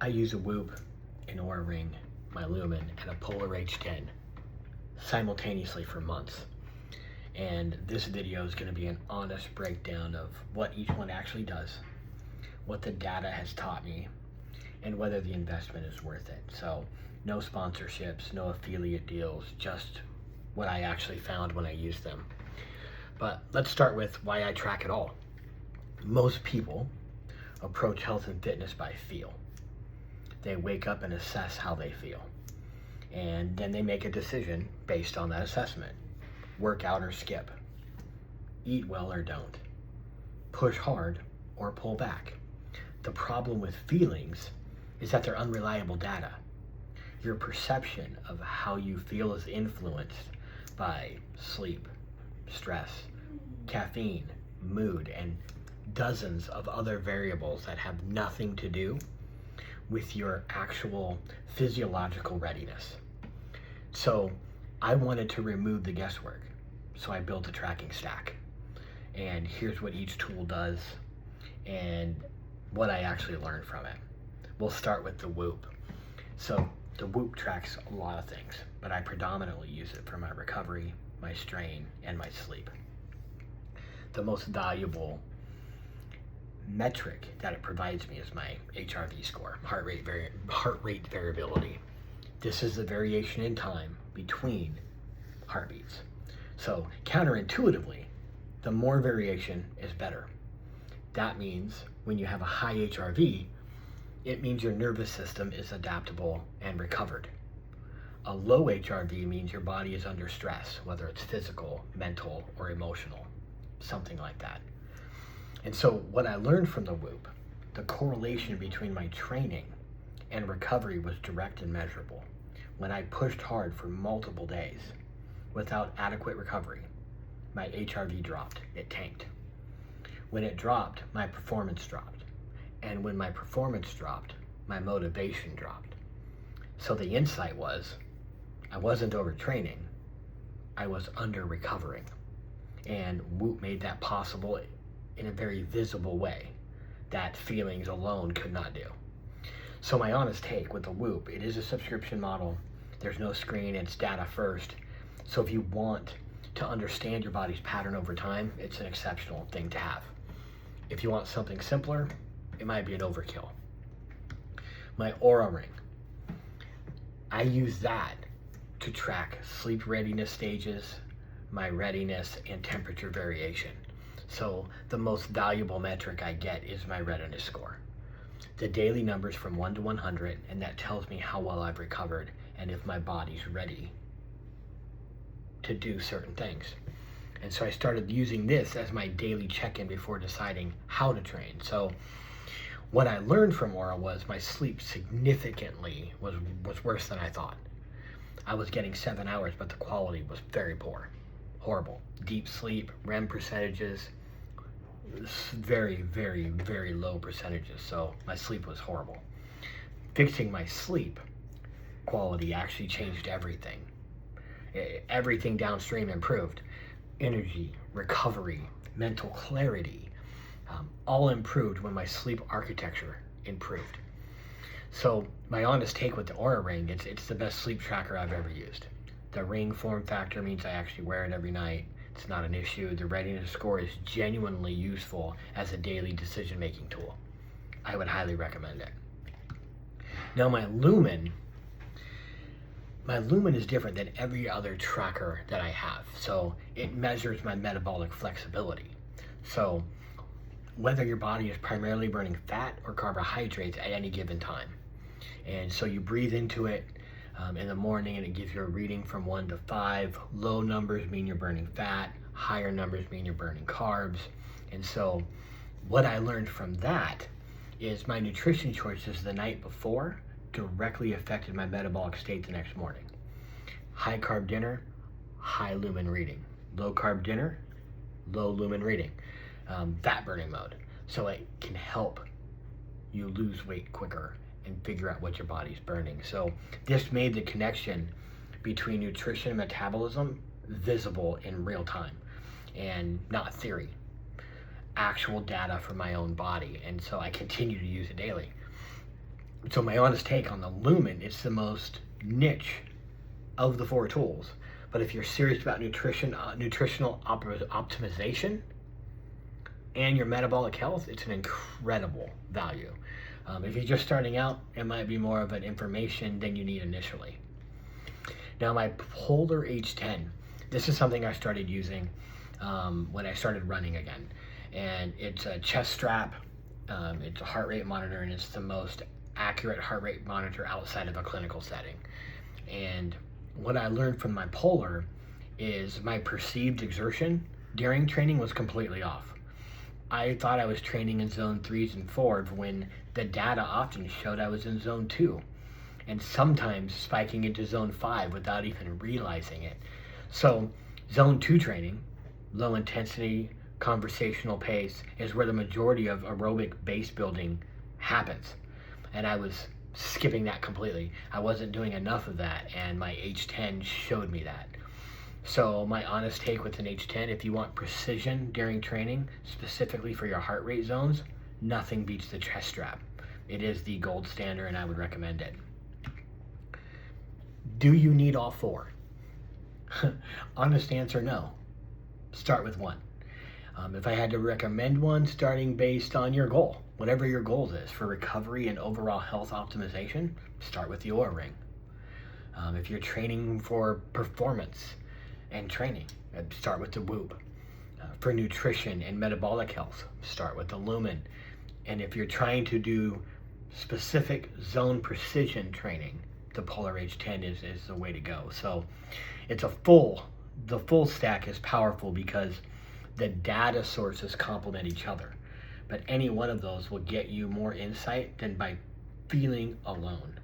I use a Whoop, an Oura Ring, my Lumen, and a Polar H10 simultaneously for months. And this video is going to be an honest breakdown of what each one actually does, what the data has taught me, and whether the investment is worth it. So no sponsorships, no affiliate deals, just what I actually found when I used them. But let's start with why I track it all. Most people approach health and fitness by feel. They wake up and assess how they feel. And then they make a decision based on that assessment. Work out or skip. Eat well or don't. Push hard or pull back. The problem with feelings is that they're unreliable data. Your perception of how you feel is influenced by sleep, stress, caffeine, mood, and dozens of other variables that have nothing to do with your actual physiological readiness. So I wanted to remove the guesswork, so I built a tracking stack. And here's what each tool does and what I actually learned from it. We'll start with the Whoop. So the Whoop tracks a lot of things, but I predominantly use it for my recovery, my strain, and my sleep. The most valuable metric that it provides me is my HRV score, heart rate variability. This is the variation in time between heartbeats. So counterintuitively, the more variation is better. That means when you have a high HRV, it means your nervous system is adaptable and recovered. A low HRV means your body is under stress, whether it's physical, mental, or emotional, something like that. And so what I learned from the Whoop, the correlation between my training and recovery was direct and measurable. When I pushed hard for multiple days without adequate recovery, my HRV dropped, it tanked. When it dropped, my performance dropped. And when my performance dropped, my motivation dropped. So the insight was, I wasn't overtraining, I was under recovering. And Whoop made that possible in a very visible way that feelings alone could not do. So my honest take with the Whoop, it is a subscription model. There's no screen, it's data first. So if you want to understand your body's pattern over time, it's an exceptional thing to have. If you want something simpler, it might be an overkill. My Oura Ring, I use that to track sleep readiness stages, my readiness, and temperature variation. So the most valuable metric I get is my readiness score. The daily numbers from 1 to 100, and that tells me how well I've recovered and if my body's ready to do certain things. And so I started using this as my daily check-in before deciding how to train. So what I learned from Oura was my sleep significantly was worse than I thought. I was getting 7 hours, but the quality was very poor, horrible. Deep sleep, REM percentages, very, very, very low percentages. So my sleep was horrible. Fixing my sleep quality actually changed everything. Everything downstream improved. Energy, recovery, mental clarity, all improved when my sleep architecture improved. So my honest take with the Oura Ring, it's the best sleep tracker I've ever used. The ring form factor means I actually wear it every night. It's not an issue. The readiness score is genuinely useful as a daily decision-making tool. I would highly recommend it. Now my Lumen is different than every other tracker that I have. So it measures my metabolic flexibility. So whether your body is primarily burning fat or carbohydrates at any given time. And so you breathe into it in the morning and it gives you a reading from 1 to 5. Low numbers mean you're burning fat. Higher numbers mean you're burning carbs. And so what I learned from that is my nutrition choices the night before directly affected my metabolic state the next morning. High carb dinner, high lumen reading. Low carb dinner, low lumen reading. Fat burning mode. So it can help you lose weight quicker and figure out what your body's burning. So this made the connection between nutrition and metabolism visible in real time and not theory, actual data from my own body. And so I continue to use it daily. So my honest take on the Lumen, it's the most niche of the 4 tools. But if you're serious about nutritional optimization and your metabolic health, it's an incredible value. If you're just starting out, it might be more of an information than you need initially. Now my Polar H10, this is something I started using when I started running again. And it's a chest strap, it's a heart rate monitor, and it's the most accurate heart rate monitor outside of a clinical setting. And what I learned from my Polar is my perceived exertion during training was completely off. I thought I was training in zone 3s and 4s when the data often showed I was in zone 2, and sometimes spiking into zone 5 without even realizing it. So zone 2 training, low intensity, conversational pace, is where the majority of aerobic base building happens. And I was skipping that completely. I wasn't doing enough of that, and my H10 showed me that. So my honest take with an H10, if you want precision during training, specifically for your heart rate zones, nothing beats the chest strap. It is the gold standard, and I would recommend it. Do you need all 4? Honest answer, no. Start with one. If I had to recommend one, starting based on your goal, whatever your goal is for recovery and overall health optimization, start with the Oura Ring. If you're training for performance and training, start with the Whoop. For nutrition and metabolic health, start with the Lumen. And if you're trying to do specific zone precision training, the Polar H10 is the way to go. So it's the full stack is powerful because the data sources complement each other. But any one of those will get you more insight than by feeling alone.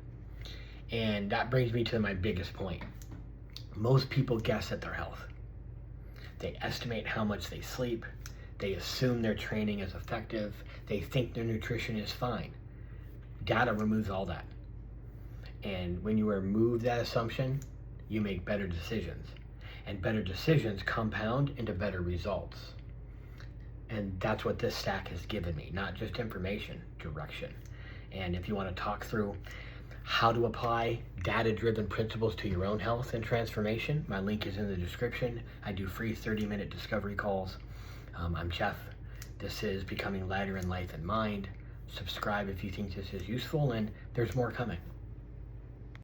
And that brings me to my biggest point. Most people guess at their health. They estimate how much they sleep. They assume their training is effective. They think their nutrition is fine. Data removes all that. And when you remove that assumption, you make better decisions. And better decisions compound into better results. And that's what this stack has given me, not just information, direction. And if you want to talk through how to apply data-driven principles to your own health and transformation, my link is in the description. I do free 30-minute discovery calls. I'm Jeff. This is Becoming Lighter in Life and Mind. Subscribe if you think this is useful, and there's more coming.